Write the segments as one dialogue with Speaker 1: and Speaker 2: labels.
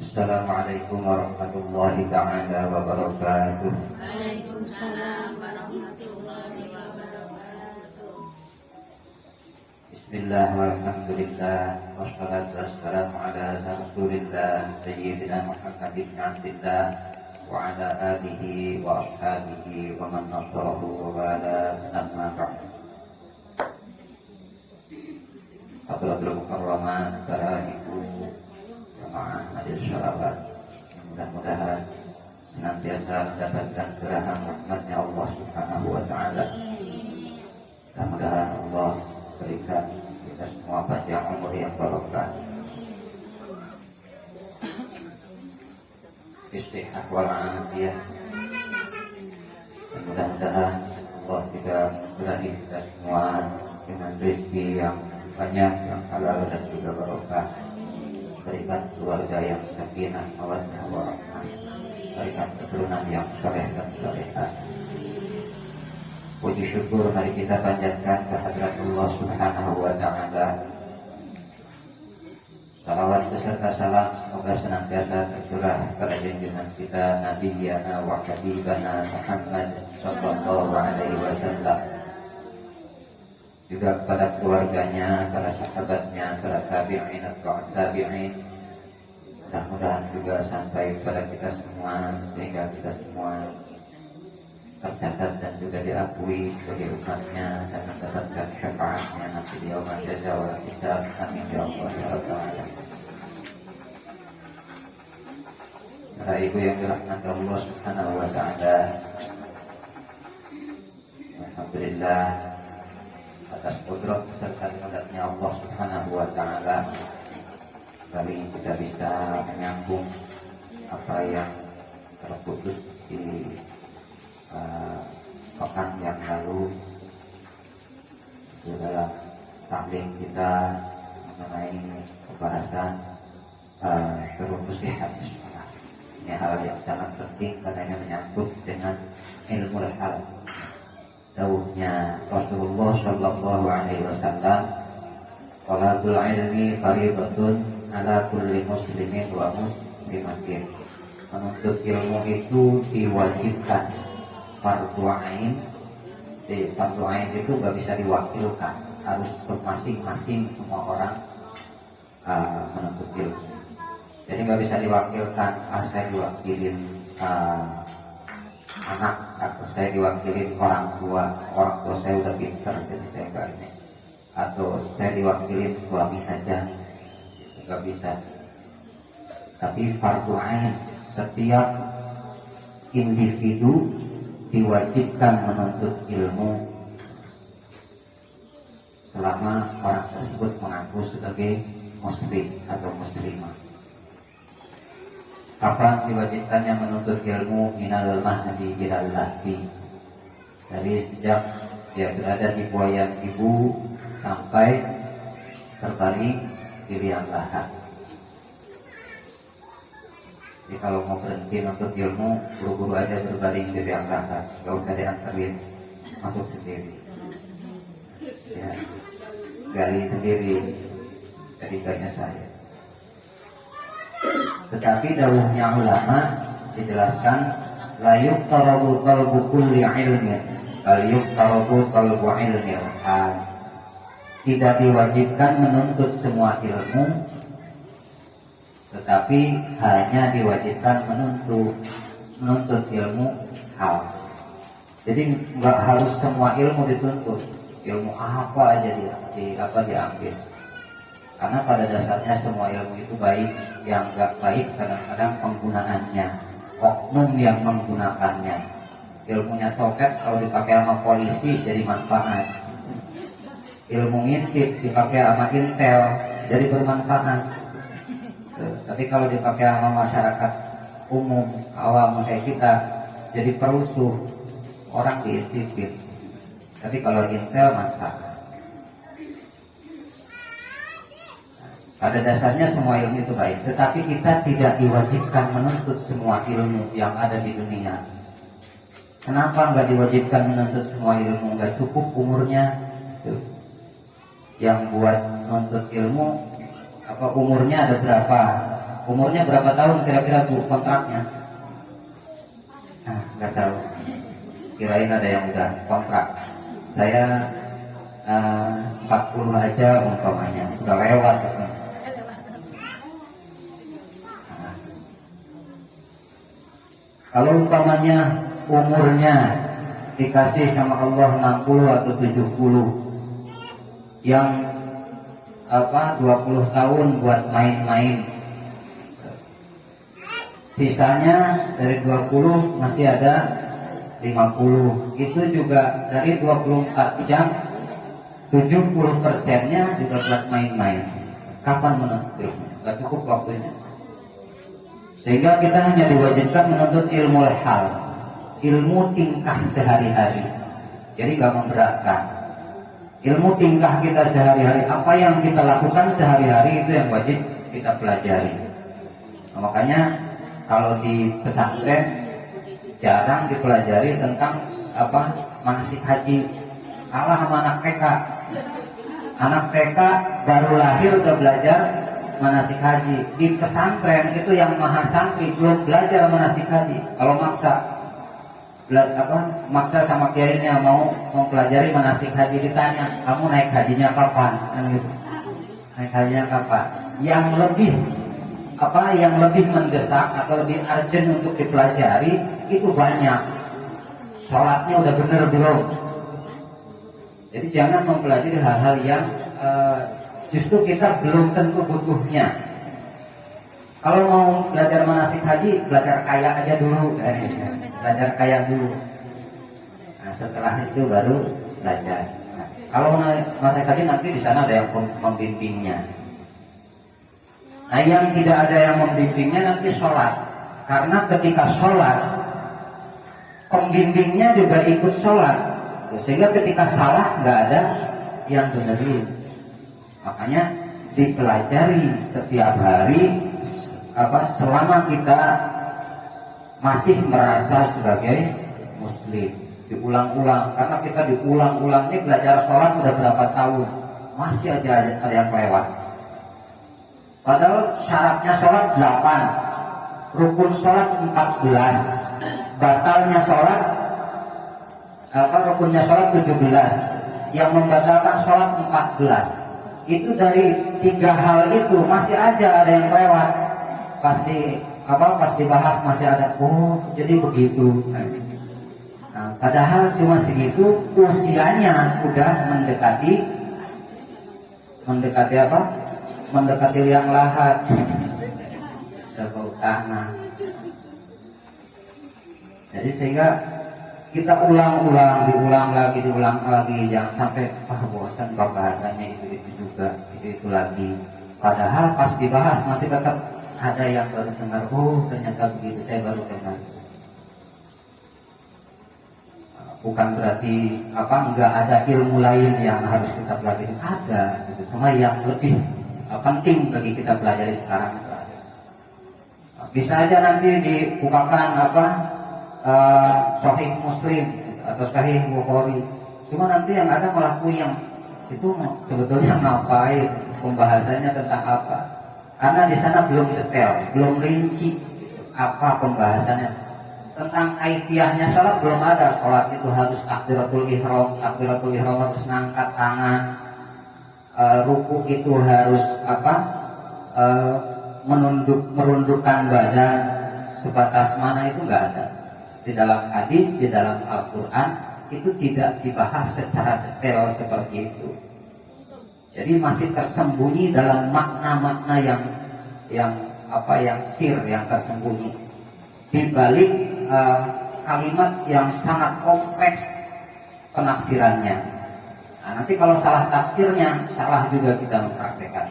Speaker 1: Assalamualaikum warahmatullahi ta'ala wabarakatuh.
Speaker 2: Waalaikumsalam warahmatullahi wabarakatuh.
Speaker 1: Bismillah walhamdulillah wassalatu wassalamu ala rasulillah sayyidina Muhammad ibn Abdillah wa ala alihi wa ashabihi wa man nasarahu wa wala, amma ba'd. Hadratul mukarramah, para ibu jamaah majelis syarabat, mudah-mudahan senantiasa mendapatkan curahan rahmatnya Allah Subhanahu wa ta'ala. Mudah-mudahan Allah berikan kita semua panjang umur yang barokah, istihah wal afiyah, dan mudah-mudahan Allah juga memberi kita semua dengan rezeki yang banyak, yang halal dan juga barokah. Berikan keluarga yang sakinah, mawaddah warahmah, berikan keturunan yang saleh dan salehah. Puji syukur mari kita panjatkan kehadirat Allah Subhanahu wa ta'ala. Salawat beserta salam semoga senantiasa tercurah pada junjungan kita Nabiyana wa Habibana Muhammad sallallahu alaihi wasallam, juga kepada keluarganya, para sahabatnya, para tabi'in atau tabi'in. Mudah-mudahan juga sampai kepada kita semua, sehingga kita semua tercatat dan juga diakui sebagai umatnya dan mendapatkan syafaatnya nanti di yaumul jaza wal hisab. Amin ya Allah ya Rabbal alamin. Para ibu yang dirahmati Allah Subhanahu wa ta'ala, alhamdulillah atas qudrat serta nikmatnya Allah Subhanahu wa ta'ala, kali ini kita bisa menyambung apa yang terputus di pekan yang lalu dalam taklim kita mengenai pembahasan syurutus sihhat. Ini hal yang sangat penting karena menyangkut dengan ilmu hal. Dawuhnya Rasulullah sallallahu alaihi wasallam, talabul ilmi fardhatun ala kulli muslimin wa muslimatin. Menuntut ilmu itu diwajibkan, fardu ain. Fardu ain itu nggak bisa diwakilkan, harus masing-masing semua orang menuntut ilmu. Jadi nggak bisa diwakilkan, saya diwakilin anak, atau saya diwakilin orang tua saya udah pintar jadi saya nggak ini, atau saya diwakilin suami saja, nggak bisa. Tapi fardu ain, setiap individu diwajibkan menuntut ilmu selama orang tersebut mengaku sebagai muslim atau muslimah. Kapan diwajibkannya menuntut ilmu? Minal mahdi ilal lahdi, dari sejak dia berada di buayan ibu sampai terbaring di liang lahat. Jadi kalau mau berhenti menuntut ilmu, buru-buru aja berbaring di liang lahat, gak usah diantarin, masuk sendiri ya, gali sendiri, jadi gaknya saya. Tetapi dawuhnya ulama dijelaskan, la yuqtaradu talbu kulli ilmin, la yuqtaradu talbu ilmin. Tidak diwajibkan menuntut semua ilmu, tetapi hanya diwajibkan menuntut ilmu hal. Jadi nggak harus semua ilmu dituntut, ilmu apa aja diambil. Karena pada dasarnya semua ilmu itu baik, yang nggak baik kadang-kadang penggunaannya, oknum yang menggunakannya. Ilmunya copet kalau dipakai sama polisi jadi manfaat, ilmu ngintip dipakai sama intel jadi bermanfaat. Tapi kalau dipakai sama masyarakat umum, awam kayak kita, jadi perusuh, orang diintipin. Tapi kalau intel manfaat. Pada dasarnya semua ilmu itu baik, tetapi kita tidak diwajibkan menuntut semua ilmu yang ada di dunia. Kenapa nggak diwajibkan menuntut semua ilmu? Nggak cukup umurnya? Yang buat menuntut ilmu, apa umurnya ada berapa? Umurnya berapa tahun kira-kira Bu kontraknya? Nah, nggak tahu. Kirain ada yang udah kontrak. Saya 40 aja umpamanya, sudah lewat. Nah, kalau umpamanya umurnya dikasih sama Allah 60 atau 70, yang 20 tahun buat main-main, sisanya dari 20 masih ada 50. Itu juga dari 24 jam 70%-nya juga buat main-main. Kapan menuntut? Gak cukup waktunya. Sehingga kita hanya diwajibkan menuntut ilmu hal, ilmu tingkah sehari-hari. Jadi gak memberatkan. Ilmu tingkah kita sehari-hari, apa yang kita lakukan sehari-hari itu yang wajib kita pelajari. Nah, makanya kalau di pesantren jarang dipelajari tentang manasik haji. Kalah sama anak TK. Anak TK baru lahir udah belajar manasik haji. Di pesantren itu yang maha santri belum belajar manasik haji. Kalau maksa sama kiainya mau mempelajari manasik haji, ditanya, kamu naik hajinya kapan? Naik hajinya kapan? Yang lebih mendesak atau lebih urgent untuk dipelajari itu banyak. Sholatnya udah bener belum? Jadi jangan mempelajari hal-hal yang justru kita belum tentu butuhnya. Kalau mau belajar manasik haji, belajar kaya aja dulu. Belajar kaya dulu. Nah, setelah itu baru belajar. Nah, kalau manasik haji nanti di sana ada yang membimbingnya. Nah, yang tidak ada yang membimbingnya nanti sholat. Karena ketika sholat, pembimbingnya juga ikut sholat. Sehingga ketika salah nggak ada yang benerin. Makanya dipelajari setiap hari selama kita masih merasa sebagai muslim. Diulang-ulang. Karena kita diulang-ulang ini belajar sholat udah berapa tahun, masih aja ada yang lewat. Padahal syaratnya sholat 8, rukun sholat 14, batalnya sholat rukunnya sholat 17, yang membatalkan sholat 14. Itu dari 3 hal itu masih aja ada yang lewat. Pas dibahas masih ada, oh jadi begitu. Nah, padahal cuma segitu, usianya udah mendekati liang lahat, udah bau tanah. Jadi sehingga kita diulang lagi, jangan sampai bosan bahasanya itu juga, itu lagi. Padahal pas dibahas masih tetap ada yang baru dengar, oh ternyata begitu, saya baru dengar. Bukan berarti enggak ada ilmu lain yang harus kita pelajari, ada gitu. Cuma yang lebih penting bagi kita pelajari sekarang itu ada. Bisa aja nanti dibukakan Sahih Muslim atau Sahih Bukhari. Cuma nanti yang ada malah puyeng. Itu sebetulnya ngapain, pembahasannya tentang apa? Karena di sana belum detail, belum rinci apa pembahasannya. Tentang kaifiyahnya salat belum ada. Salat itu harus takbiratul ihram harus ngangkat tangan. Ruku itu harus merundukkan badan sebatas mana, itu enggak ada. Di dalam hadis, di dalam Al-Quran itu tidak dibahas secara detail seperti itu. Jadi masih tersembunyi dalam makna-makna yang sir, yang tersembunyi di balik kalimat yang sangat kompleks penafsirannya. Nah, nanti kalau salah tafsirnya, salah juga kita mempraktekkan.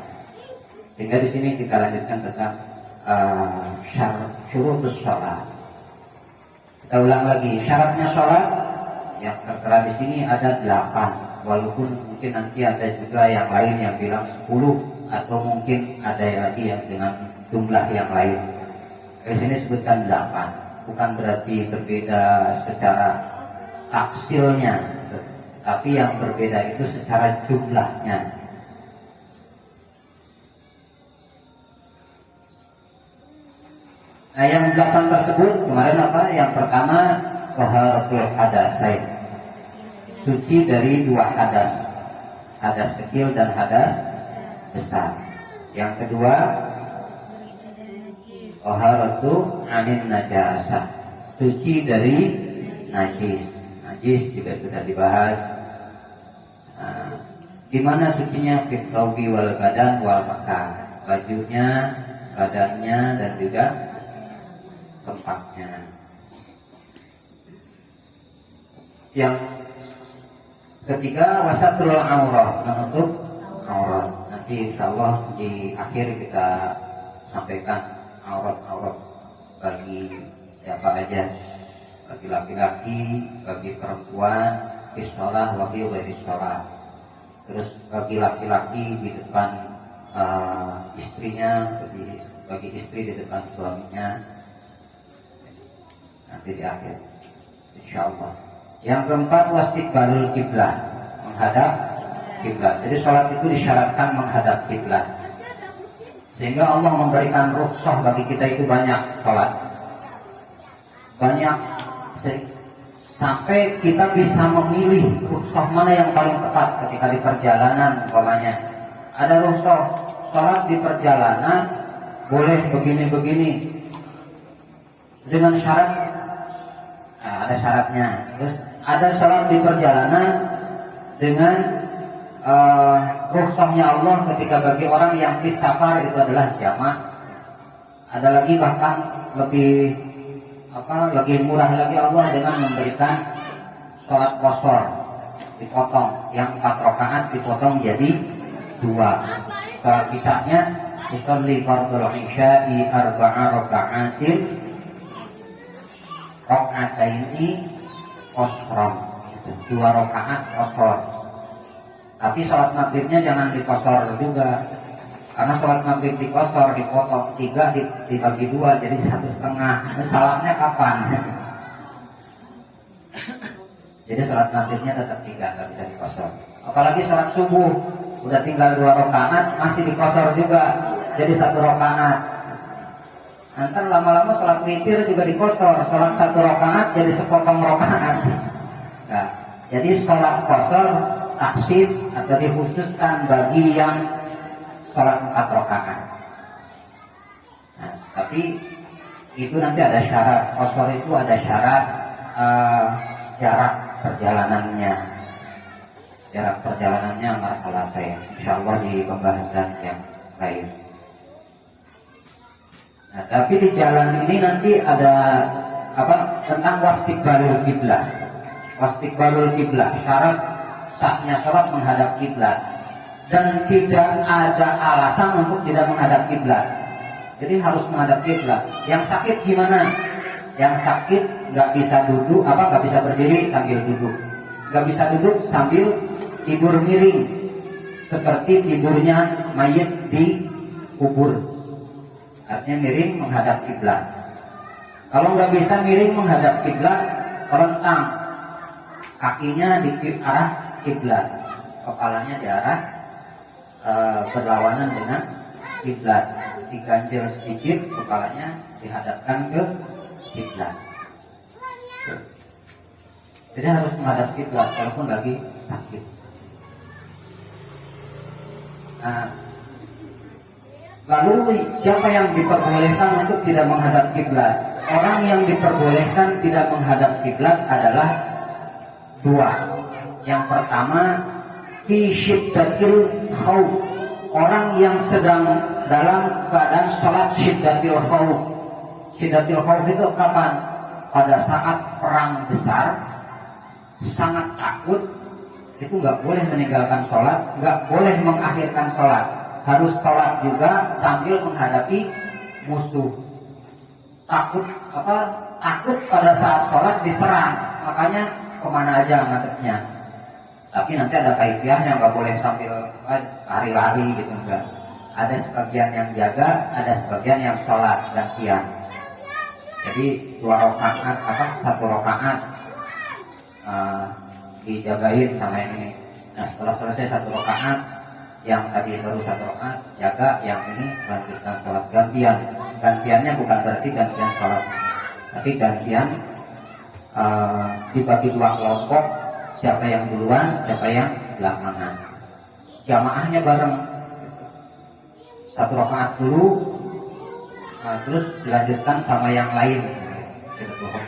Speaker 1: Sehingga di sini kita lanjutkan tentang syurutus sholat. Kita ulang lagi, syaratnya sholat yang tertera di sini ada 8. Walaupun mungkin nanti ada juga yang lain yang bilang 10, atau mungkin ada lagi yang dengan jumlah yang lain. Di sini sebutkan 8. Bukan berarti berbeda secara taksilnya, tapi yang berbeda itu secara jumlahnya. Nah, yang 8 tersebut kemarin apa? Yang pertama taharatul hadasain, suci dari 2 hadas, hadas kecil dan hadas besar. Yang kedua taharatu anin najasah, suci dari najis. Najis juga sudah dibahas. Nah, di mana sucinya? Fi thawbi wal badan wal makan, bajunya, badannya, dan juga tempatnya. Yang ketiga wasatrul aurah, menutup aurat. Nanti insyaallah di akhir kita sampaikan aurat-aurat bagi siapa aja, bagi laki-laki, bagi perempuan, fi shalah wa fi ghairi shalah. Terus bagi laki-laki di depan istrinya, bagi istri di depan suaminya, nanti di akhir insyaallah. Yang keempat wastiqbalul kiblah, menghadap kiblat. Jadi sholat itu disyaratkan menghadap kiblat, sehingga Allah memberikan rukhsah bagi kita itu banyak sholat, banyak sampai kita bisa memilih rukhsah mana yang paling tepat ketika di perjalanan. Umpamanya ada rukhsah sholat di perjalanan boleh begini-begini dengan syarat, ada syaratnya. Terus ada sholat di perjalanan dengan rukhsahnya Allah ketika bagi orang yang fi safar itu adalah jamak. Ada lagi bahkan lebih murah lagi Allah dengan memberikan sholat qashar, dipotong, yang 4 rakaat dipotong jadi 2. Sholat isya-nya usolli fardhu isya'i 4 raka'atin raka'ataini qashran, 2 rakaat qashar. Tapi sholat maghribnya jangan dikosor juga, karena sholat maghrib dikosor, dipotong 3 dibagi 2 jadi 1,5. Salatnya kapan? Jadi sholat maghribnya tetap 3, nggak bisa dikosor. Apalagi sholat subuh udah tinggal 2 rakaat masih dikosor juga jadi 1 rakaat. Nanti lama-lama sholat witir juga dikosor, sholat 1 rakaat jadi sepotong rakaat. Nah, jadi sholat kosor taksis atau dikhususkan bagi yang sholat 4 rakaat. Nah, tapi itu nanti ada syarat. Qashar itu ada syarat jarak perjalanannya. Jarak perjalanannya marhalatain. Insyaallah di pembahasan yang lain. Nah, tapi di jalan ini nanti ada tentang wastiqbalul kiblah. Wastiqbalul kiblah, syarat sahnya sholat menghadap kiblat, dan tidak ada alasan untuk tidak menghadap kiblat. Jadi harus menghadap kiblat. Yang sakit gimana? Yang sakit nggak bisa duduk, nggak bisa berdiri sambil duduk, nggak bisa duduk sambil tidur miring, seperti tidurnya mayit di kubur. Artinya miring menghadap kiblat. Kalau nggak bisa miring menghadap kiblat, telentang, kakinya di arah kiblat, kepalanya di arah berlawanan dengan kiblat, diganjel sedikit, kepalanya dihadapkan ke kiblat. Jadi harus menghadap kiblat walaupun lagi sakit. Nah, lalu siapa yang diperbolehkan untuk tidak menghadap kiblat? Orang yang diperbolehkan tidak menghadap kiblat adalah 2. Yang pertama, fi syiddatil khauf, orang yang sedang dalam keadaan sholat syiddatil khauf. Syiddatil khauf itu kapan? Pada saat perang besar, sangat takut, itu nggak boleh meninggalkan sholat, nggak boleh mengakhirkan sholat, harus sholat juga sambil menghadapi musuh. Takut pada saat sholat diserang, makanya kemana aja ngadepnya. Tapi nanti ada kaifiahnya, nggak boleh sambil lari-lari gitu, enggak. Ada sebagian yang jaga, ada sebagian yang sholat gantian. Jadi 2 rakaat, 1 rakaat dijagain sama yang ini. Nah, setelah selesai 1 rakaat, yang tadi baru 1 rakaat jaga, yang ini lanjutkan sholat gantian. Gantiannya bukan berarti gantian sholat, tapi gantian dibagi 2 kelompok, siapa yang duluan, siapa yang belakangan. Jamaahnya bareng, 1 rakaat dulu, terus dilanjutkan sama yang lain.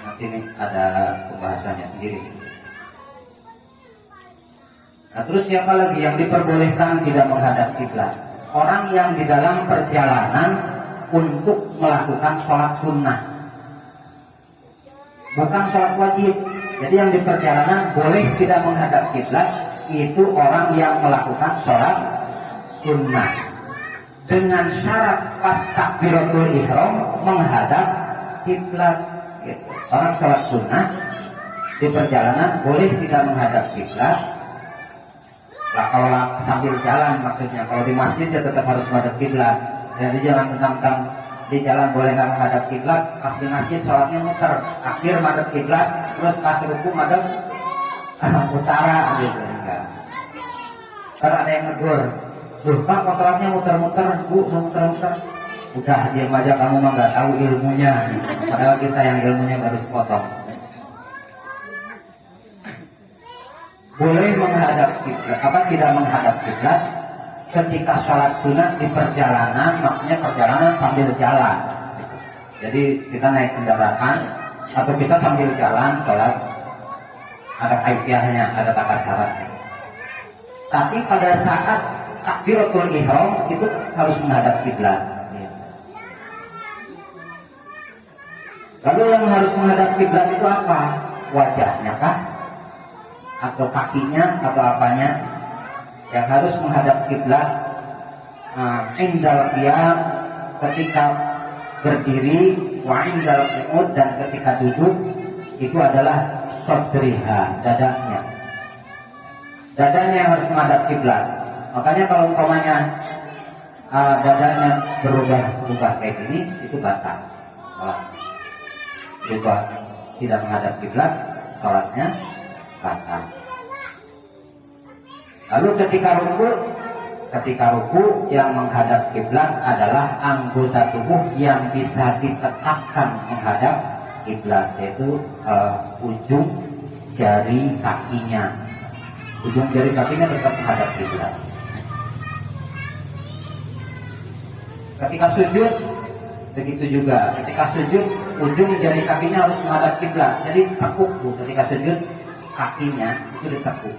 Speaker 1: Nanti ini ada pembahasannya sendiri. Nah, terus siapa lagi yang diperbolehkan tidak menghadap kiblat? Orang yang di dalam perjalanan untuk melakukan sholat sunnah, bukan sholat wajib. Jadi yang di perjalanan boleh tidak menghadap kiblat itu orang yang melakukan sholat sunnah dengan syarat pas takbiratul ihram menghadap kiblat. Gitu. Orang sholat sunnah di perjalanan boleh tidak menghadap kiblat. Lah kalau sambil jalan maksudnya, kalau di masjid ya tetap harus menghadap kiblat. Jadi jangan mentang-mentang di jalan boleh nggak menghadap kiblat, pas di masjid sholatnya muter, akhir menghadap kiblat, terus pas ruku menghadap utara gitu. Enggak. Karena ada yang negur, "Duh Pak, kok sholatnya muter-muter, Bu, muter-muter." Udah diam aja, kamu mah nggak tahu ilmunya. Padahal kita yang ilmunya baru sepotong. Boleh menghadap kiblat, tidak menghadap kiblat ketika sholat sunat di perjalanan, maksudnya perjalanan sambil jalan. Jadi kita naik kendaraan atau kita sambil jalan sholat, ada kaifiahnya, ada tata caranya. Tapi pada saat takbiratul ihram itu harus menghadap kiblat. Lalu yang harus menghadap kiblat itu apa? Wajahnya kah? Atau kakinya atau apanya? Yang harus menghadap kiblat indal qiyam, ketika berdiri, wa indal qu'ud, dan ketika duduk itu adalah sadriha, dadanya. Dadanya yang harus menghadap kiblat. Makanya kalau umpamanya dadanya berubah kayak gini, itu batal. Berubah tidak menghadap kiblat, sholatnya batal. Lalu ketika ruku yang menghadap kiblat adalah anggota tubuh yang bisa ditetapkan menghadap kiblat, yaitu ujung jari kakinya. Ujung jari kakinya tetap menghadap kiblat. Ketika sujud begitu juga. Ketika sujud ujung jari kakinya harus menghadap kiblat. Jadi tekuk, ketika sujud kakinya itu ditekuk.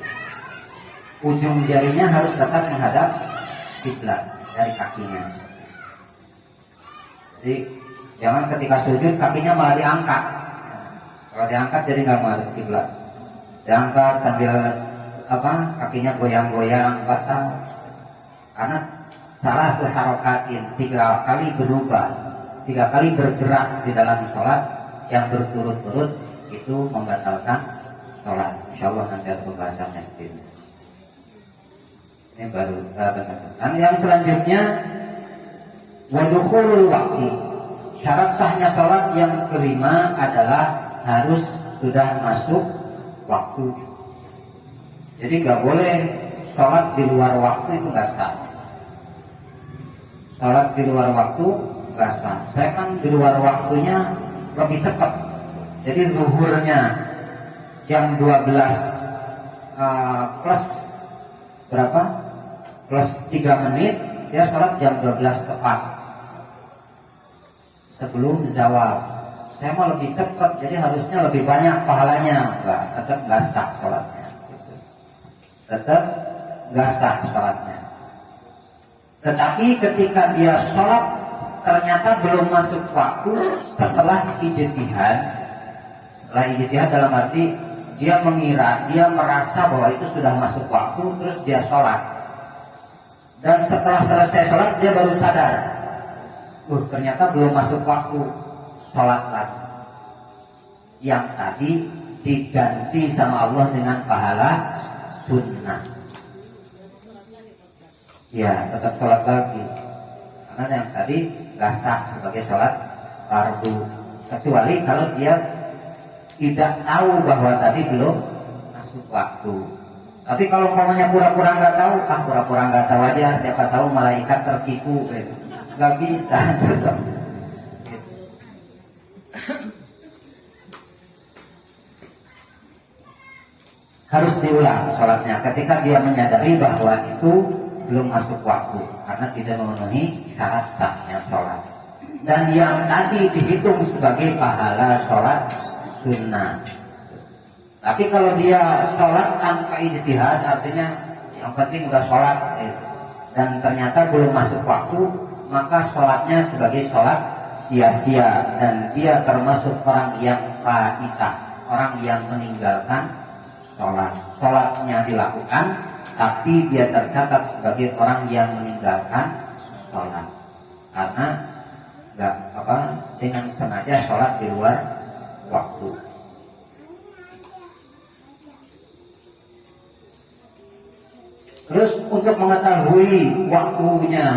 Speaker 1: Ujung jarinya harus tetap menghadap kiblat dari kakinya. Jadi jangan ketika sujud kakinya malah diangkat. Kalau diangkat jadi nggak menghadap kiblat. Diangkat sambil kakinya goyang-goyang, batal. Karena salah harokatin, 3 kali berubah, 3 kali bergerak di dalam sholat yang berturut-turut itu membatalkan sholat. Insyaallah nanti ada pembahasannya seperti ini. Ini baru dan yang selanjutnya wadukhulul waqti. Syarat sahnya sholat yang kelima adalah harus sudah masuk waktu. Jadi nggak boleh sholat di luar waktu, itu nggak sah. Sholat di luar waktu nggak sah. Saya kan di luar waktunya lebih cepat. Jadi zuhurnya jam 12 plus berapa? Plus 3 menit, dia sholat jam 12 tepat sebelum zawal. Saya mau lebih cepat, jadi harusnya lebih banyak pahalanya. Enggak, tetap nggak sah sholatnya. Tetap nggak sah sholatnya. Tetapi ketika dia sholat ternyata belum masuk waktu setelah ijtihad. Setelah ijtihad dalam arti dia mengira, dia merasa bahwa itu sudah masuk waktu, terus dia sholat. Dan setelah selesai sholat dia baru sadar, ternyata belum masuk waktu, sholat lagi. Yang tadi diganti sama Allah dengan pahala sunnah. Ya, tetap sholat lagi. Karena yang tadi gak sah sebagai sholat fardu. Kecuali kalau dia tidak tahu bahwa tadi belum masuk waktu. Tapi kalau umpamanya pura-pura nggak tahu, pura-pura nggak tahu aja, siapa tahu malaikat tertipu, nggak bisa. Harus diulang sholatnya ketika dia menyadari bahwa itu belum masuk waktu karena tidak memenuhi syarat sahnya sholat. Dan yang tadi dihitung sebagai pahala sholat sunnah. Tapi kalau dia sholat tanpa ijtihad, artinya yang penting udah sholat dan ternyata belum masuk waktu, maka sholatnya sebagai sholat sia-sia dan dia termasuk orang yang faitah, orang yang meninggalkan sholat. Sholatnya dilakukan, tapi dia tercatat sebagai orang yang meninggalkan sholat karena dengan sengaja sholat di luar waktu. Terus untuk mengetahui waktunya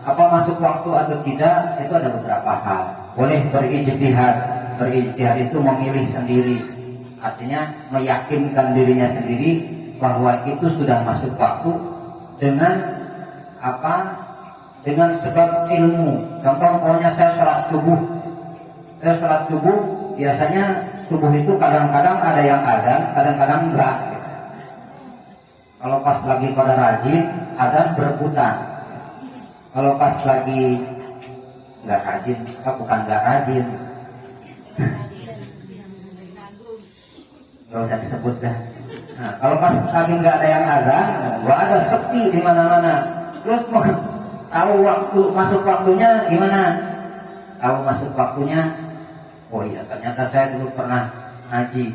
Speaker 1: apa masuk waktu atau tidak, itu ada beberapa hal. Boleh berijtihad. Berijtihad itu memilih sendiri, artinya meyakinkan dirinya sendiri bahwa itu sudah masuk waktu dengan dengan sebab ilmu. Contoh, pokoknya saya sholat subuh. Saya sholat subuh, biasanya subuh itu kadang-kadang ada yang azan, kadang-kadang enggak. Kalau pas lagi pada rajin, azan berebutan. Kalau pas lagi nggak rajin, bukan nggak rajin, nggak usah disebut dah. Nah, kalau pas lagi nggak ada yang azan, nggak ada, sepi di mana-mana. Terus mau tahu waktu masuk waktunya gimana? Tahu masuk waktunya? Oh iya, ternyata saya dulu pernah ngaji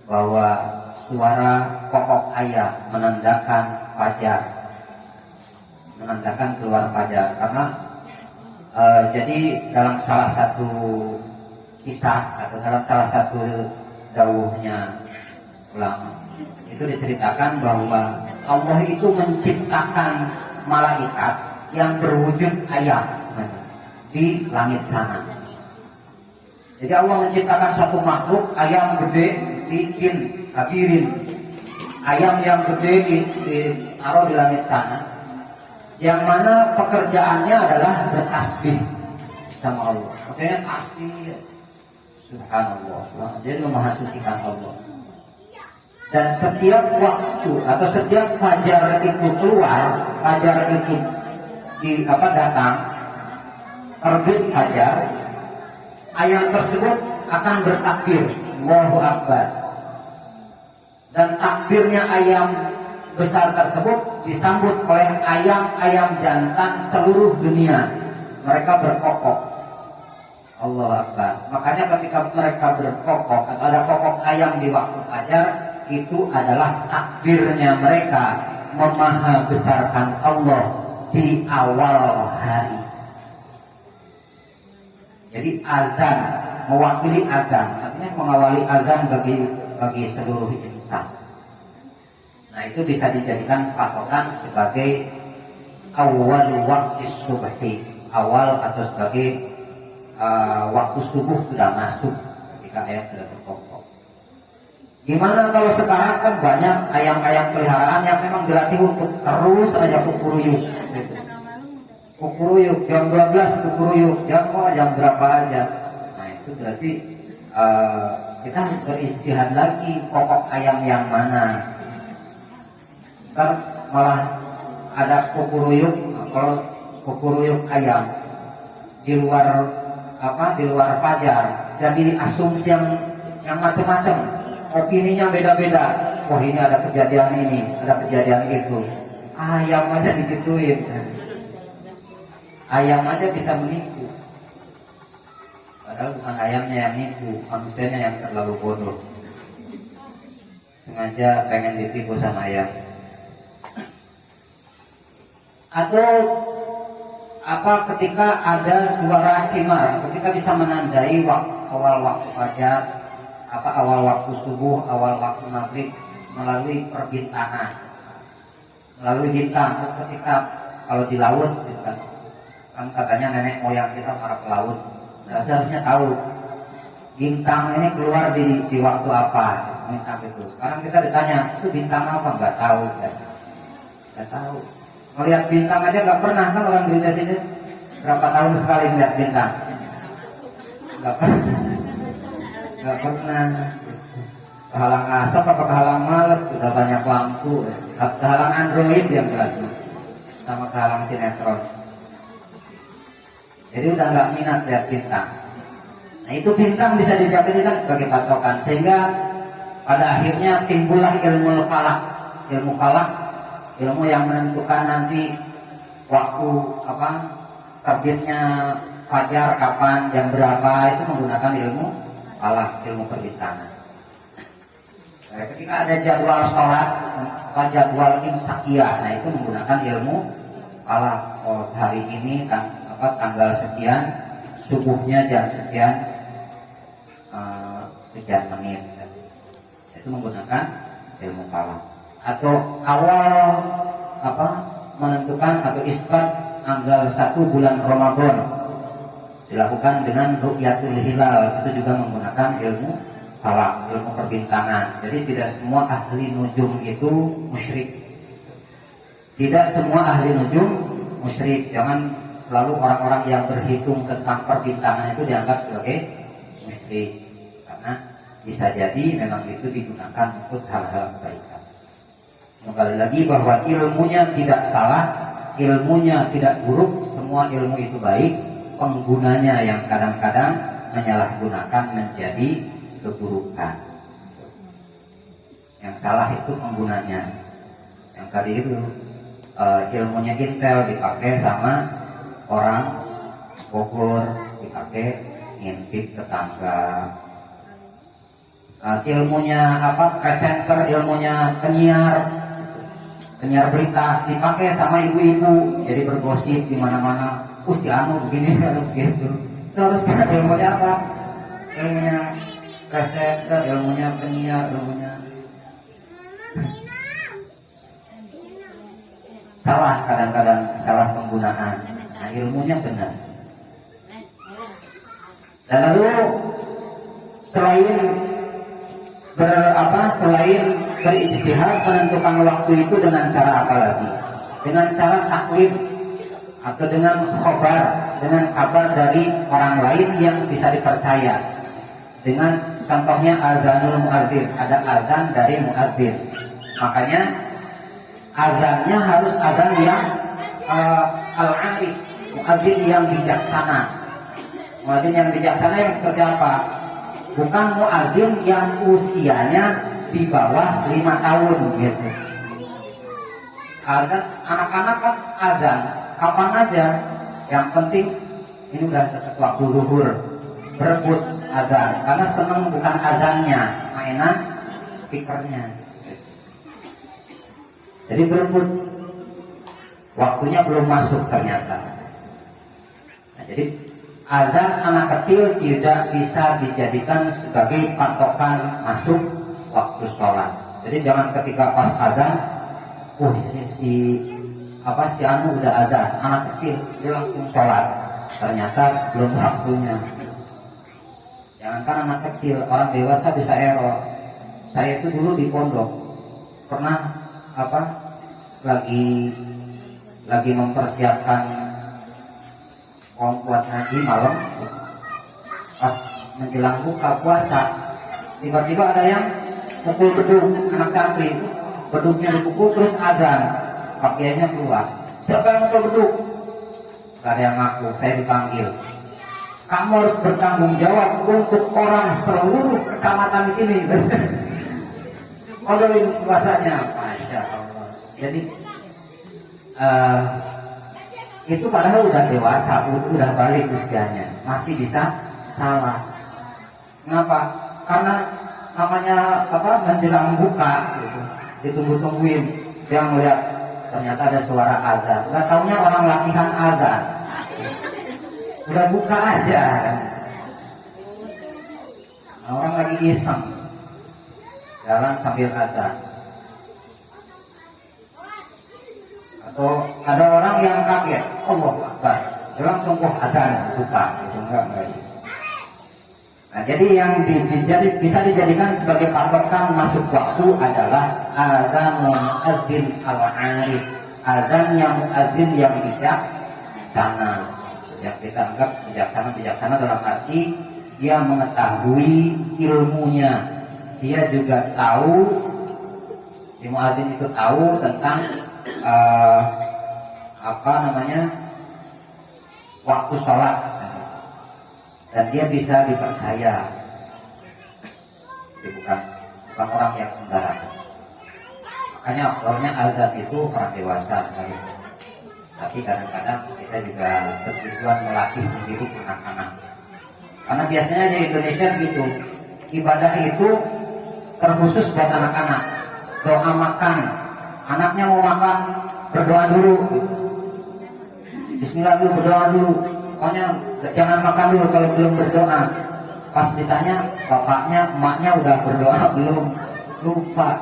Speaker 1: bahwa suara kokok ayam menandakan fajar, menandakan keluar fajar. Karena jadi dalam salah satu kisah atau dalam salah satu dawuhnya ulama itu diceritakan bahwa Allah itu menciptakan malaikat yang berwujud ayam di langit sana. Jadi Allah menciptakan satu makhluk ayam gede, bikin kabirin, ayam yang gede ditaruh di langit sana, yang mana pekerjaannya adalah bertasbih sama Allah. Makanya tasbih, subhanallah, dia memahasucikan Allah. Dan setiap waktu atau setiap fajar itu keluar, fajar itu datang, terbit fajar, ayam tersebut akan bertakbir, Allahu Akbar. Dan takbirnya ayam besar tersebut disambut oleh ayam-ayam jantan seluruh dunia. Mereka berkokok, Allahu Akbar. Makanya ketika mereka berkokok, ada kokok ayam di waktu fajar, itu adalah takbirnya mereka memahabesarkan Allah di awal hari. Jadi azan mewakili azan, artinya mengawali azan bagi seluruh insan. Nah, itu bisa dijadikan patokan sebagai awal waktu subhi, awal atau sebagai waktu subuh sudah masuk ketika ayam sudah berkokok. Gimana kalau sekarang kan banyak ayam-ayam peliharaan yang memang dilatih untuk terus aja kukuruyuk gitu. Kukuruyuk jam 12 kukuruyuk, jam berapa aja. Nah, itu berarti kita harus beristihad lagi pokok ayam yang mana. Ntar malah ada kukuruyuk, kalau kukuruyuk ayam di luar fajar, jadi asumsi yang macam-macam. Opininya beda-beda. Oh, ini ada kejadian ini, ada kejadian itu. Ayam aja digituin. Ayam aja bisa menipu. Padahal bukan ayamnya yang nipu, manusianya yang terlalu bodoh. Sengaja pengen ditipu sama ayam. Atau ketika ada suara himar, ketika bisa menandai awal waktu fajar, awal waktu subuh, awal waktu maghrib melalui perbintangan, melalui bintang. Ketika kalau di laut, gitu kan katanya nenek moyang kita para pelaut, berarti harusnya tahu bintang ini keluar di waktu apa. minta gitu. Sekarang kita ditanya itu bintang apa, nggak tahu kan? Nggak tahu. Melihat bintang aja nggak pernah kan orang di sini. Berapa tahun sekali melihat bintang? Nggak pernah. Nggak pernah. Kehalang asap apa kehalang males, sudah banyak lampu. Kehalang Android yang jelas sama kehalang sinetron. Jadi udah nggak minat lihat bintang. Nah itu bintang bisa dijadikan sebagai patokan, sehingga pada akhirnya timbullah ilmu falak. Ilmu falak, ilmu yang menentukan nanti waktu terbitnya fajar kapan, jam berapa, itu menggunakan ilmu falak, ilmu perbintangan. Nah, ketika ada jadwal sholat, jadwal imsakiyah, nah itu menggunakan ilmu falak. Oh, hari ini tanggal sekian, subuhnya jam sekian, sekian menit, itu menggunakan ilmu falak. Atau awal menentukan atau isbat tanggal 1 bulan Ramadan dilakukan dengan ru'yatul hilal, itu juga menggunakan ilmu falak, ilmu perbintangan. Jadi tidak semua ahli nujum itu musyrik. Tidak semua ahli nujum musyrik. Jangan selalu orang-orang yang berhitung tentang perbintangan itu dianggap sebagai musyrik, karena bisa jadi memang itu digunakan untuk hal-hal kebaikan. Kembali lagi bahwa ilmunya tidak salah, ilmunya tidak buruk, semua ilmu itu baik. Penggunanya yang kadang-kadang menyalahgunakan menjadi keburukan. Yang salah itu penggunanya. Yang tadi itu ilmunya intel dipakai sama orang Bogor, dipakai ngintip tetangga. Ilmunya presenter, ilmunya penyiar berita dipakai sama ibu-ibu, jadi bergosip di mana-mana. Si anu begini kalau begitu. Terus ilmunya apa? Ilmunya presenter, ilmunya penyiar, ilmunya salah, kadang-kadang salah penggunaan. Nah, ilmunya benar. Dan lalu selain berijtihad menentukan waktu itu dengan cara apa lagi? Dengan cara taklid atau dengan kabar dari orang lain yang bisa dipercaya. Dengan contohnya azanul muadzin, ada azan dari muadzin. Makanya azannya harus azan yang al-arif, muadzin yang bijaksana. Muadzin yang bijaksana yang seperti apa? Bukan muadzin yang usianya di bawah 5 tahun gitu. Azan anak-anak kan azan kapan aja, yang penting ini udah dekat waktu zuhur, berebut azan, karena seneng bukan azannya, mainan speakernya. Jadi berebut, waktunya belum masuk ternyata. Nah, jadi azan anak kecil tidak bisa dijadikan sebagai patokan masuk waktu sholat. Jadi jangan ketika pas azan, ini si anu udah azan, anak kecil dia langsung sholat, ternyata belum waktunya. Jangankan anak kecil, orang dewasa bisa error. Saya itu dulu di pondok pernah lagi mempersiapkan buat ngaji malam, pas menjelang buka puasa, tiba-tiba ada yang pukul beduk, anak santri, beduknya dipukul terus azan, pakaiannya keluar. Siapa yang mukul beduk? Gak ada yang ngaku, saya dipanggil. Kamu harus bertanggung jawab untuk orang seluruh kecamatan di sini. Kodoin puasanya, masya Allah. Jadi itu padahal udah dewasa, udah balik usianya, masih bisa salah. Kenapa? Karena namanya menjelang buka, gitu. Ditunggu-tungguin, dia melihat ternyata ada suara azan. Nggak taunya orang latihan azan. Udah buka aja kan. Nah, orang lagi iseng jalan sambil azan. Atau ada orang yang kaget, Allahu Akbar, dia langsung azan buka, itu enggak. Nah, jadi yang bisa dijadikan sebagai patokan masuk waktu adalah azan muadzin al-arif, azannya muadzin yang bijaksana. Yang kita anggap bijaksana dalam arti dia mengetahui ilmunya, dia juga tahu, si muadzin itu tahu tentang waktu sholat, dan dia bisa dipercaya. Jadi bukan orang yang sembarangan. Makanya awalnya azan itu orang dewasa, tapi kadang-kadang kita juga bertujuan melatih diri anak-anak. Karena biasanya di Indonesia gitu, ibadah itu terkhusus buat anak-anak. Doa makan, anaknya mau makan berdoa dulu. Bismillah dulu, berdoa dulu. Pokoknya jangan makan dulu kalau belum berdoa. Pas ditanya bapaknya, emaknya udah berdoa belum, lupa.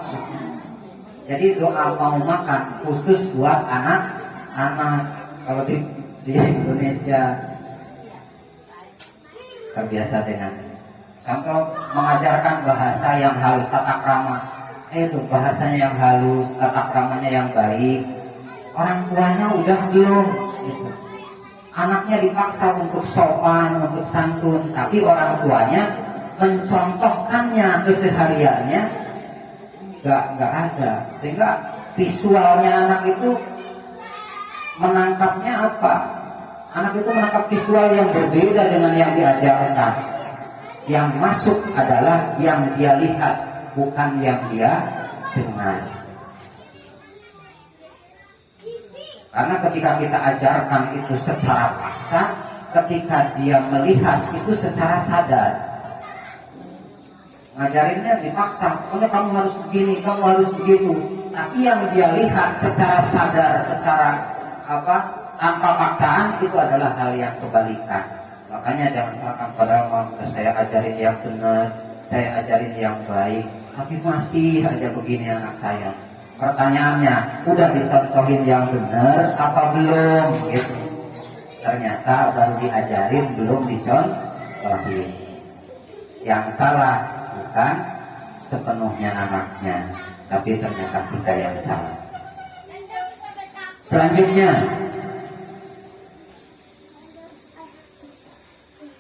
Speaker 1: Jadi doa mau makan khusus buat anak-anak. Kalau di Indonesia terbiasa dengan contoh mengajarkan bahasa yang halus, tata krama. Itu bahasanya yang halus, tata kramanya yang baik. Orang tuanya udah belum gitu. Anaknya dipaksa untuk sopan, untuk santun, tapi orang tuanya mencontohkannya kesehariannya nggak ada, sehingga visualnya anak itu menangkapnya apa? Anak itu menangkap visual yang berbeda dengan yang diajarkan. Yang masuk adalah yang dia lihat, bukan yang dia dengar. Karena ketika kita ajarkan itu secara paksa, ketika dia melihat itu secara sadar. Ngajarinnya dipaksa, pokoknya kamu harus begini, kamu harus begitu. Tapi yang dia lihat secara sadar, secara tanpa paksaan, itu adalah hal yang kebalikan. Makanya jangan salahkan, padahal saya ajarin yang benar, saya ajarin yang baik, tapi masih aja begini anak saya. Pertanyaannya, udah dicontohin yang benar apa belum? Gitu. Ternyata baru diajarin, belum dicontohin. Yang salah bukan sepenuhnya anaknya, tapi ternyata kita yang salah. Selanjutnya,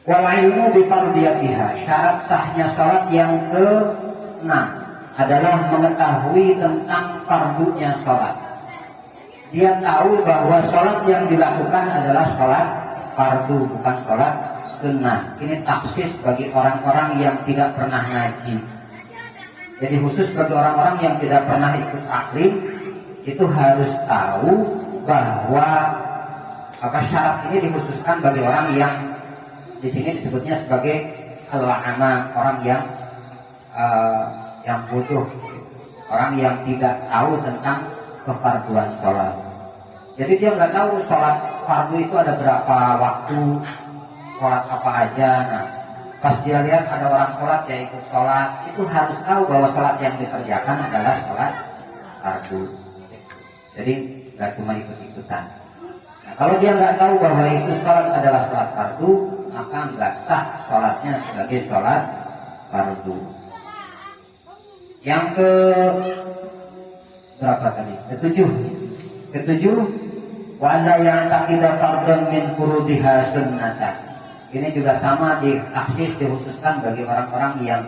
Speaker 1: wal ilmu bi fardiyatiha, syarat sahnya salat yang ke-6 adalah mengetahui tentang fardunya sholat. Dia tahu bahwa sholat yang dilakukan adalah sholat fardu, bukan sholat sunnah. Ini taksis bagi orang-orang yang tidak pernah ngaji. Jadi khusus bagi orang-orang yang tidak pernah ikut taklim, itu harus tahu bahwa syarat ini dikhususkan bagi orang yang di sini disebutnya sebagai al-la'ama, orang yang bodoh, orang yang tidak tahu tentang kefarduan sholat. Jadi dia nggak tahu sholat fardu itu ada berapa waktu, sholat apa aja. Nah, pas dia lihat ada orang sholat, ya ikut sholat, itu harus tahu bahwa sholat yang dikerjakan adalah sholat fardu. Jadi nggak cuma ikut-ikutan. Nah, kalau dia nggak tahu bahwa itu sholat adalah sholat fardu, maka nggak sah sholatnya sebagai sholat fardu. Yang berapa tadi? Ketujuh, wala yang takidah fardhan min furudiha sunnatan. Ini juga sama taksis dikhususkan bagi orang-orang yang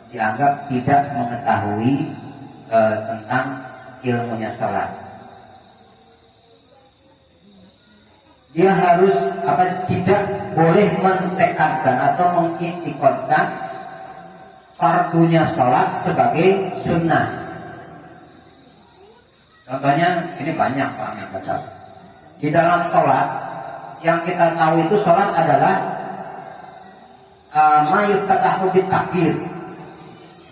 Speaker 1: dianggap tidak mengetahui tentang ilmunya sholat. Dia harus tidak boleh mentekadkan atau mengintikodkan fardunya sholat sebagai sunnah. Contohnya ini banyak orang yang baca. Di dalam sholat yang kita tahu itu sholat adalah ma yuftatahu bitakbir.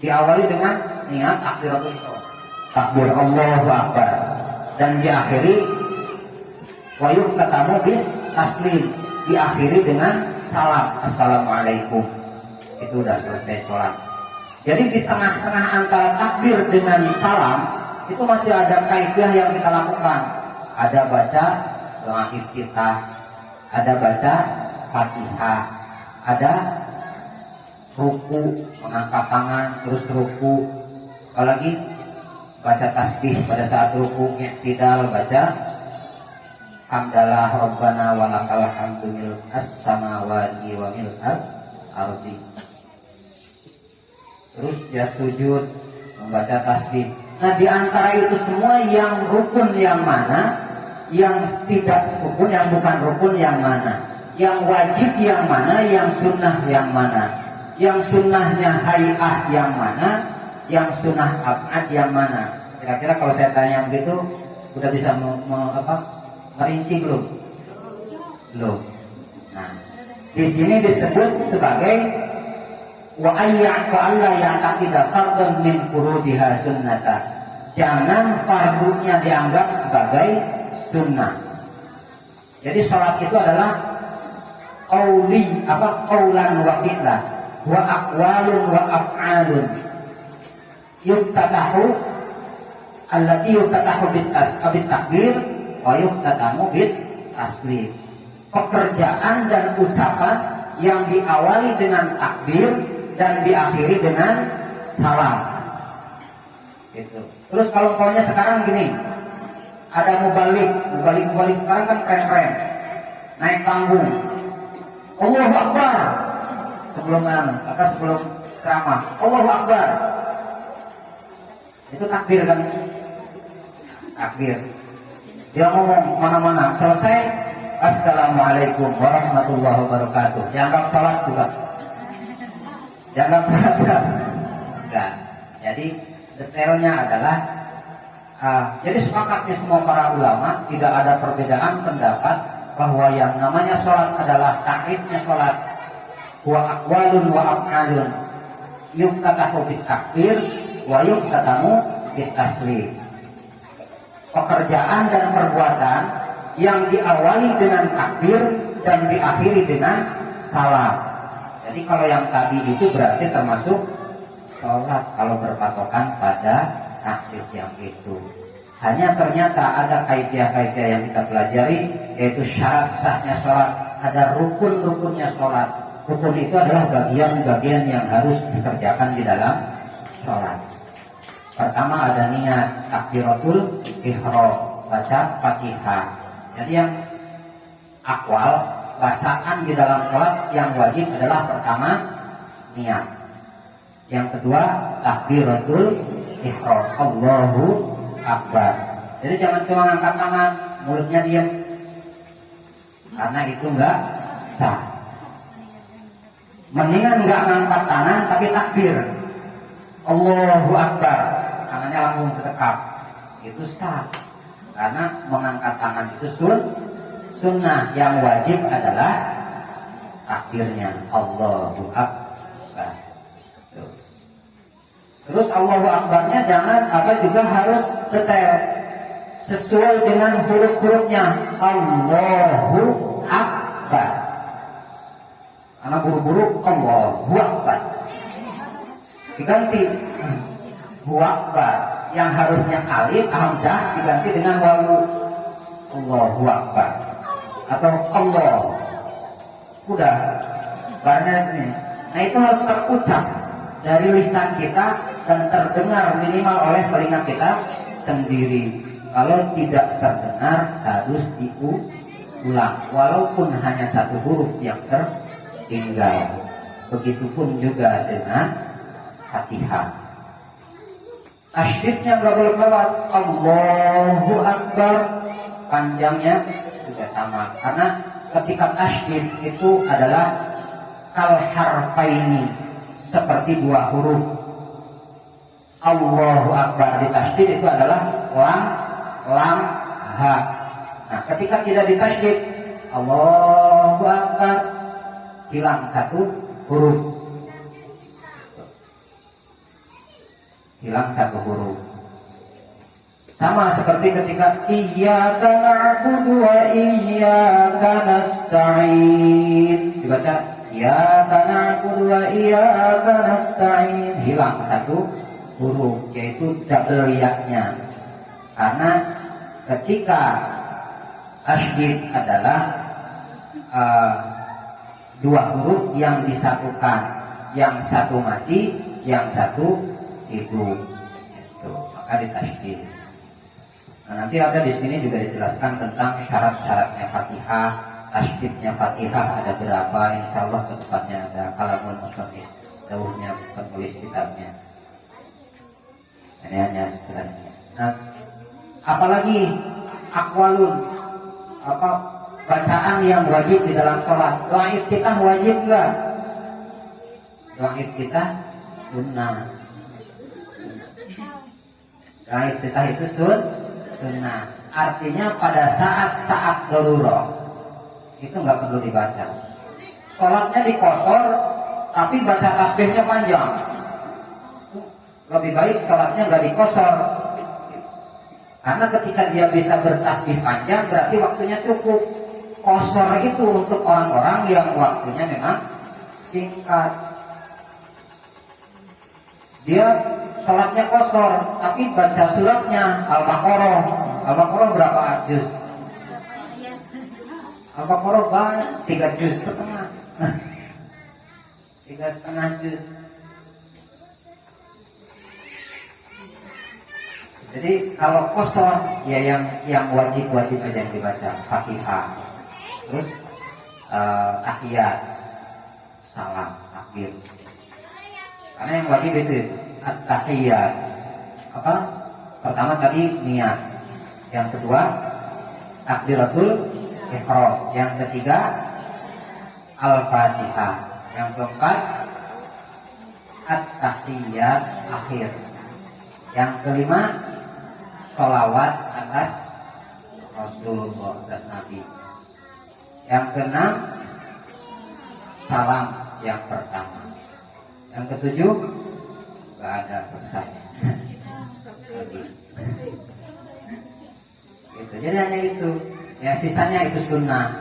Speaker 1: Diawali dengan niat takbiratul ihram, takbir Allahu Akbar, dan diakhiri wa yuftatahu bis taslim, diakhiri dengan salam, assalamualaikum. Itu udah selesai sholat. Jadi di tengah-tengah antara takbir dengan salam itu masih ada kaifiah yang kita lakukan. Ada baca doa iftitah, ada baca Fatihah, ada ruku, mengangkat tangan, terus ruku, apalagi baca tasbih pada saat ruku, i'tidal, baca hamdalah rabbana walakal hamdu mil'as samawati wa mil'al ardi. Terus dia sujud membaca tasbih. Nah, di antara itu semua yang rukun yang mana, yang tidak rukun, yang bukan rukun yang mana, yang wajib yang mana, yang sunnah yang mana, yang sunnahnya hay'ah yang mana, yang sunnah ab'ad yang mana. Kira-kira kalau saya tanya begitu, udah bisa merinci belum? Belum. Nah, di sini disebut sebagai wa alla ya'taqida fardun min furudiha sunnata. Jangan fardunya dianggap sebagai sunnah. Jadi salat itu adalah qaulan wa fi'lan wa aqwalun wa af'alun. Yuftatahu allati yuftatahu bit takbir wa yuftatamu bit taslim. Pekerjaan dan ucapan yang diawali dengan takbir dan diakhiri dengan salam. Gitu. Terus kalau umpamanya sekarang gini, ada mubalik sekarang kan keren-keren, naik panggung, Allahu Akbar, sebelum ceramah, Allahu Akbar, itu takbir kan? Takbir. Dia ngomong mana-mana, selesai, Assalamualaikum warahmatullahi wabarakatuh. Dianggap salat juga. Jangan salah. Nah, jadi detailnya adalah jadi sepakatnya semua para ulama tidak ada perbedaan pendapat bahwa yang namanya sholat adalah ta'rifnya sholat wa aqwalun wa af'alun yuftatahu bit takbir wa yuftatamu bit taslim. Pekerjaan dan perbuatan yang diawali dengan takbir dan diakhiri dengan salam. Jadi kalau yang tadi itu berarti termasuk sholat kalau berpatokan pada takrif yang itu. Hanya ternyata ada kaidah-kaidah yang kita pelajari, yaitu syarat sahnya sholat, ada rukun-rukunnya sholat. Rukun itu adalah bagian-bagian yang harus dikerjakan di dalam sholat. Pertama ada niat, takbiratul ihram, baca Fatihah. Jadi yang akwal, bacaan di dalam sholat yang wajib adalah pertama niat, yang kedua takbiratul ihram, Allahu Akbar. Jadi jangan cuma angkat tangan, mulutnya diam, karena itu enggak sah. Mendingan enggak ngangkat tangan tapi takbir, Allahu Akbar, tangannya langsung setekap, itu sah. Karena mengangkat tangan itu sunnah, yang wajib adalah takbirnya Allahu Akbar. Terus Allahu Akbarnya jangan juga harus detail, sesuai dengan huruf-hurufnya Allahu Akbar. Karena buru-buru Allahu Akbar diganti Allahu Akbar, yang harusnya alif hamzah diganti dengan wawu, Allahu Akbar atau Allah. Udah banyak ini. Nah itu harus terucap dari lisan kita dan terdengar minimal oleh telinga kita sendiri. Kalau tidak terdengar harus diulang, walaupun hanya satu huruf yang tertinggal. Begitupun juga dengan Fatihah. Tasydidnya nggak boleh lewat, Allahu Akbar, panjangnya juga sama. Karena ketika tasydid itu adalah kal harfaini, seperti dua huruf. Allahu Akbar di tasydid itu adalah lam ha. Nah, ketika tidak ditasydid Allahu Akbar, hilang satu huruf. Hilang satu huruf. Sama seperti ketika iyyaka na'budu wa iyyaka nasta'in, dibaca iyyaka na'budu wa iyyaka nasta'in, hilang satu huruf, yaitu double ya-nya. Karena ketika tasydid adalah dua huruf yang disatukan, yang satu mati, yang satu hidup. Itu maka ditasydid. Nah, nanti ada di sini juga dijelaskan tentang syarat-syaratnya Fatihah, tasydidnya Fatihah ada berapa. Insya Allah ke depannya ada kalamul musannif, jauhnya penulis kitabnya. Ini hanya sebenarnya. Nah, apalagi akwalun, apa bacaan yang wajib di dalam sholat. Doa iftitah wajib enggak? Doa iftitah sunnah. Doa iftitah itu sunnah. Artinya pada saat-saat darurat itu nggak perlu dibaca. Sholatnya dikosor, tapi baca tasbihnya panjang. Lebih baik sholatnya nggak dikosor. Karena ketika dia bisa bertasbih panjang, berarti waktunya cukup. Kosor itu untuk orang-orang yang waktunya memang singkat. Dia sholatnya kosor, tapi baca suratnya Al-Baqarah. Al-Baqarah berapa juz? Al-Baqarah banyak, 3 juz setengah. 3,5 juz. Jadi kalau kosor ya yang wajib aja yang dibaca Fatihah, terus tahiyat, salam, takbir. Karena yang wajib itu at-tahiyat. Apa? Pertama tadi niat, yang kedua takbiratul ihram, yang ketiga al-fatihah, yang keempat at-tahiyat akhir, yang kelima sholawat atas Rasulullah, atas Nabi. Yang keenam salam yang pertama. Yang ketujuh nggak ada, selesai. Lagi. Gitu. Jadi hanya itu. Ya sisanya itu sunnah.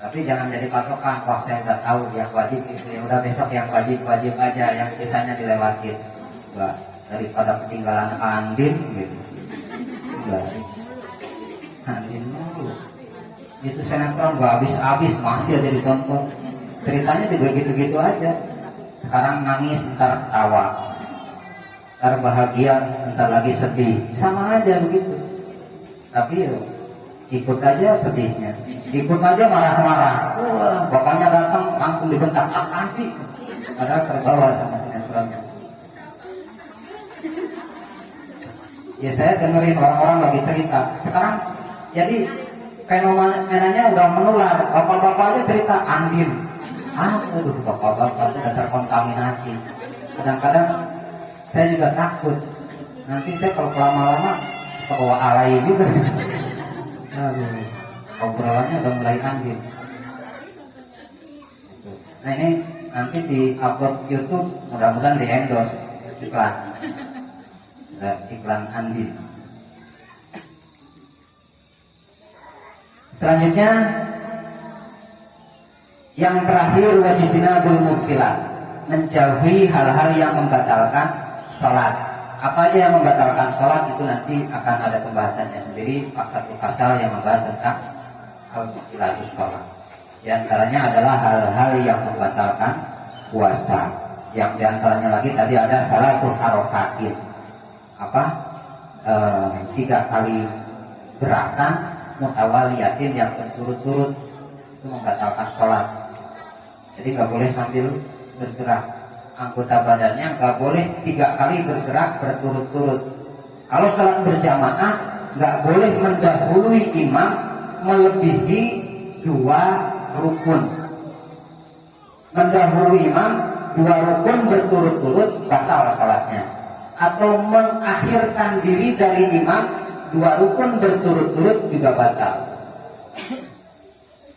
Speaker 1: Tapi jangan jadi patokan. Wah saya udah tahu yang wajib itu, yang udah besok yang wajib aja, yang sisanya dilewatin. Enggak. Daripada ketinggalan Andin gitu. Andin dulu. Itu sinetron gak habis-habis masih aja ditonton. Ceritanya juga gitu-gitu aja. Sekarang nangis, ntar tawa, ntar bahagia, ntar lagi sedih. Sama aja begitu. Tapi ikut aja sedihnya, ikut aja marah-marah. Wah, bapaknya datang langsung dibentak, apaan sih? Padahal terbawa sama sinetronnya. Ya saya dengerin orang-orang lagi cerita. Sekarang jadi fenomenanya udah menular. Bapak-bapak aja cerita Andin. Aduh, bapak-bapak sudah terkontaminasi. Kadang-kadang saya juga takut. Nanti saya kalau lama-lama kebawa alay juga. Aduh, obrolannya udah mulai Andin. Nah ini nanti di upload YouTube, mudah-mudahan di endorse iklan. Iklan Andin. Selanjutnya yang terakhir wajibinabul mubtilat, menjauhi hal-hal yang membatalkan sholat. Apa aja yang membatalkan sholat itu nanti akan ada pembahasannya sendiri, satu pasal yang membahas tentang al-mubtilatus sholat. Di antaranya adalah hal-hal yang membatalkan puasa. Yang di antaranya lagi tadi ada salah harokatin. 3 kali gerakan mutawaliyatin yang berturut-turut itu membatalkan sholat. Jadi nggak boleh sambil bergerak, anggota badannya nggak boleh 3 kali bergerak berturut-turut. Kalau sholat berjamaah nggak boleh mendahului imam melebihi 2 rukun. Mendahului imam 2 rukun berturut-turut batal sholatnya. Atau mengakhirkan diri dari imam 2 rukun berturut-turut juga batal.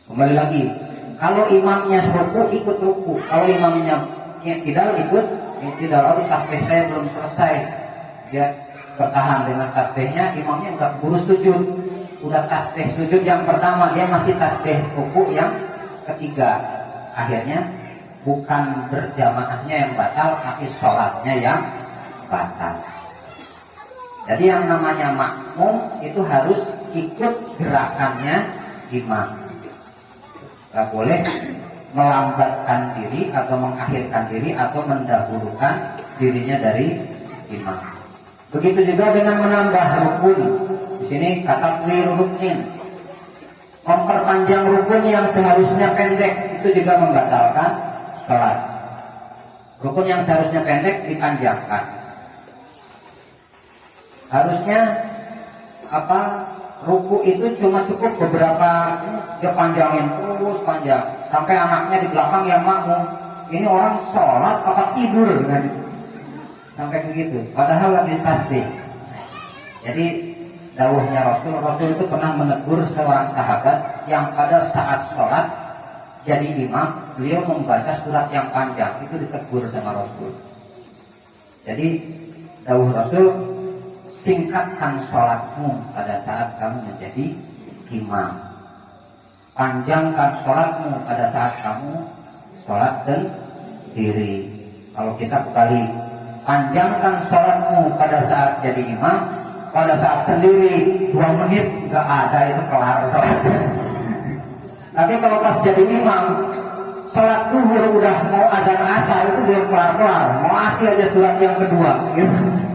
Speaker 1: Kembali lagi, kalau imamnya ruku ikut ruku, kalau imamnya tidak ikut tidak. Oh, tasbih saya belum selesai, dia bertahan dengan tasbihnya, imamnya nggak keburu sujud. Udah tasbih sujud yang pertama, dia masih tasbih ruku yang ketiga. Akhirnya bukan berjamaahnya yang batal, tapi sholatnya yang batal. Jadi yang namanya makmum itu harus ikut gerakannya imam. Gak boleh melambatkan diri atau mengakhirkan diri atau mendahulukan dirinya dari imam. Begitu juga dengan menambah rukun. Di sini kata rukunin, memperpanjang rukun yang seharusnya pendek itu juga membatalkan sholat. Rukun yang seharusnya pendek dipanjangkan. Harusnya ruku itu cuma cukup beberapa, dia panjangin terus panjang sampai anaknya di belakang yang makmum, ini orang sholat apa tidur kan? Sampai begitu, padahal lagi tasbih. Jadi dawuhnya Rasul itu pernah menegur seorang sahabat yang pada saat sholat jadi imam, beliau membaca surat yang panjang, itu ditegur sama Rasul. Jadi dawuh Rasul, singkatkan sholatmu pada saat kamu menjadi imam, panjangkan sholatmu pada saat kamu sholat sendiri. Kalau kita kembali, panjangkan sholatmu pada saat jadi imam, pada saat sendiri 2 menit nggak ada, itu kelar sholatnya. Tapi kalau pas jadi imam, sholat zuhur udah mau adzan asar itu belum kelar, mau asli aja surat yang kedua gitu.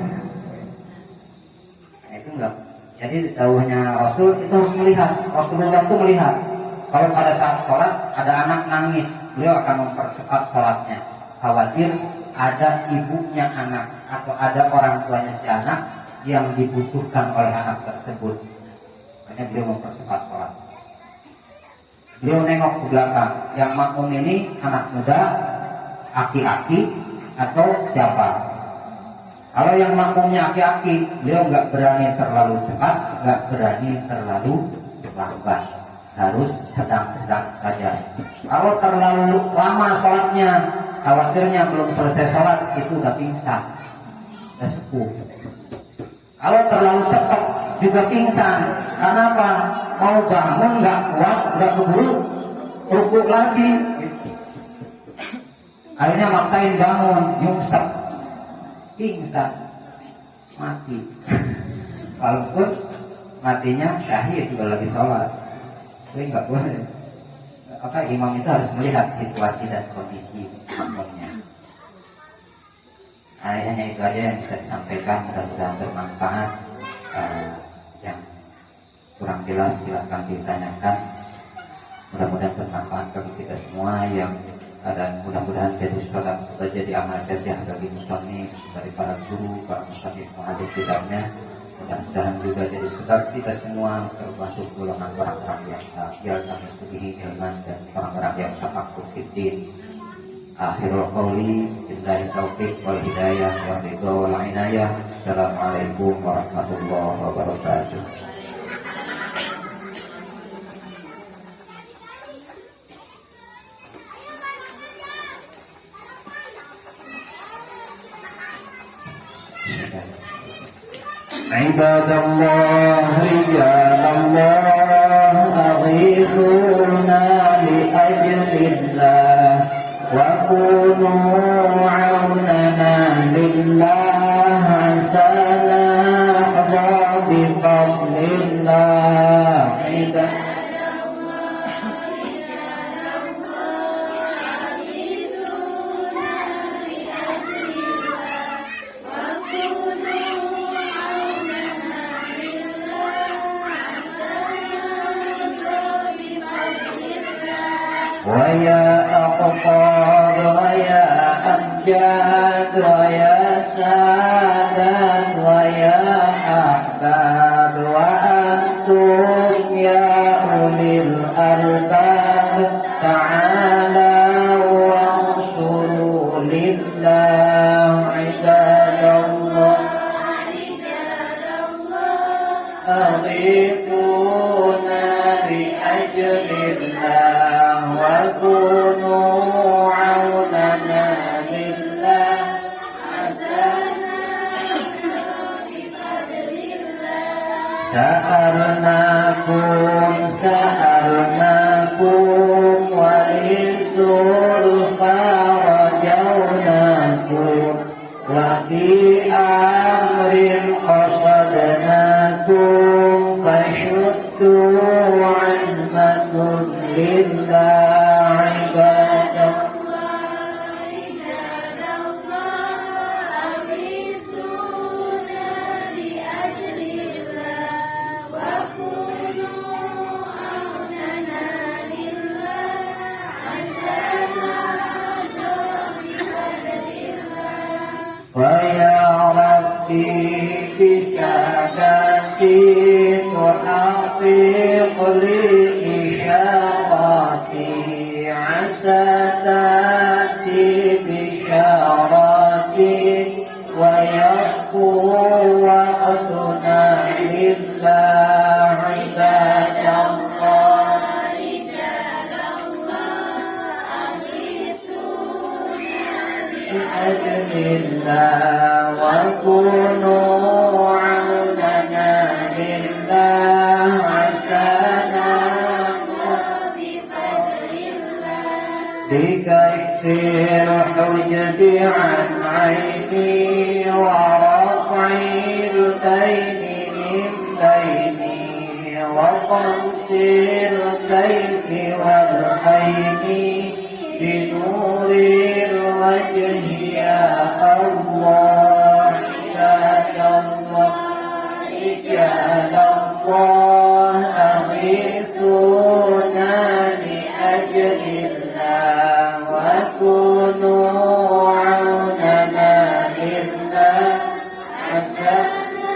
Speaker 1: Enggak. Jadi dawuhnya Rasul itu harus melihat, Rasulullah itu melihat kalau pada saat sholat ada anak nangis, beliau akan mempercepat sholatnya, khawatir ada ibunya anak atau ada orang tuanya si anak yang dibutuhkan oleh anak tersebut. Makanya beliau mempercepat sholat. Beliau nengok ke belakang, yang makmum ini anak muda, aki-aki atau siapa. Kalau yang makmumnya aki-aki, beliau nggak berani terlalu cepat, nggak berani terlalu lambat, harus sedang-sedang saja. Kalau terlalu lama sholatnya, khawatirnya belum selesai sholat itu udah pingsan, udah sepuh. Kalau terlalu cepat juga pingsan. Kenapa? Mau bangun nggak kuat, nggak keburu ruku lagi. Akhirnya maksain bangun, nyungsep, pingsan, mati. Walaupun matinya syahid juga lagi sholat, jadi nggak boleh. Imam itu harus melihat situasi dan kondisi makmumnya. Hanya itu aja yang bisa disampaikan, mudah-mudahan bermanfaat. Yang kurang jelas silakan ditanyakan. Mudah-mudahan bermanfaat bagi kita semua, yang dan mudah-mudahan jadi sholat atau jadi amal kerja bagi musannif, dari para guru, para musannif mengajar kitabnya. Mudah-mudahan juga jadi sebab kita semua termasuk golongan orang-orang yang kafir, kami sudihi ilman, dan orang-orang yang tafaqquh fiddin. Akhirul qawli billahi taufiq wal hidayah wa ridha wal inayah. Assalamualaikum warahmatullahi wabarakatuh. Ibadallah, rijalallah, aghithuna li ajlillah wa kunu aunana lillah, asana ahza bi fadlillah. ويا أقطار ويا أمجاد ويا سادات ويا أحباب وأنتم يا أولي الألباب تعالوا وانصروا لله عباد الله أغيثونا بأجل الله وكونوا عوننا لله سألناكم وللزلفى رجوناكم وفي أمر قصدناكم فشدوا عزمكم لله عباد الله عباد الله بأجل الله وكونوا عوننا لله عسانا بكثير حجب عن عيني ورفع الدين من بيني وقمس الكيف والخيل بنور الوجه يا الله عباد الله رجال الله أغيثونا لأجل الله وكونوا عوننا لله حسنا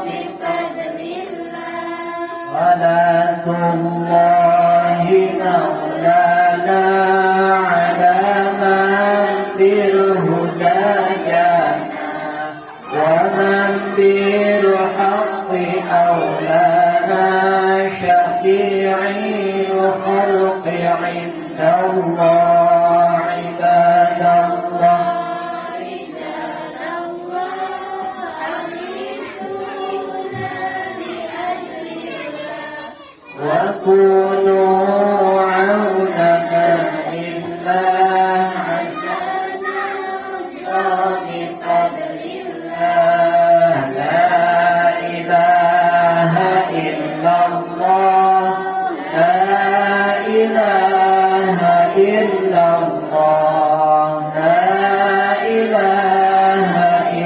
Speaker 1: بفضل الله صلاة الله مولانا على من بالهدى جانا ومن بالحق أولانا شفيعي الخلق عند الله عباد الله رجال الله أغيثونا لأجل الله وكونوا عوننا لله عسانا بفضل الله لا إله إلا الله لا إله إلا الله لا إله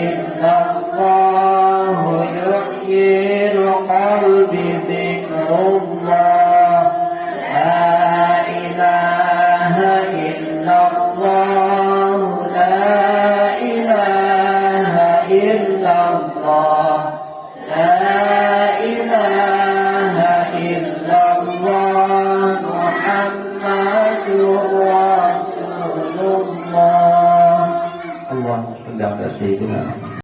Speaker 1: إلا الله يحيي القلب ذكر الله لا إله إلا الله لا إله إلا الله لا إله إلا الله محمد رسول الله اللهم صل على سيدنا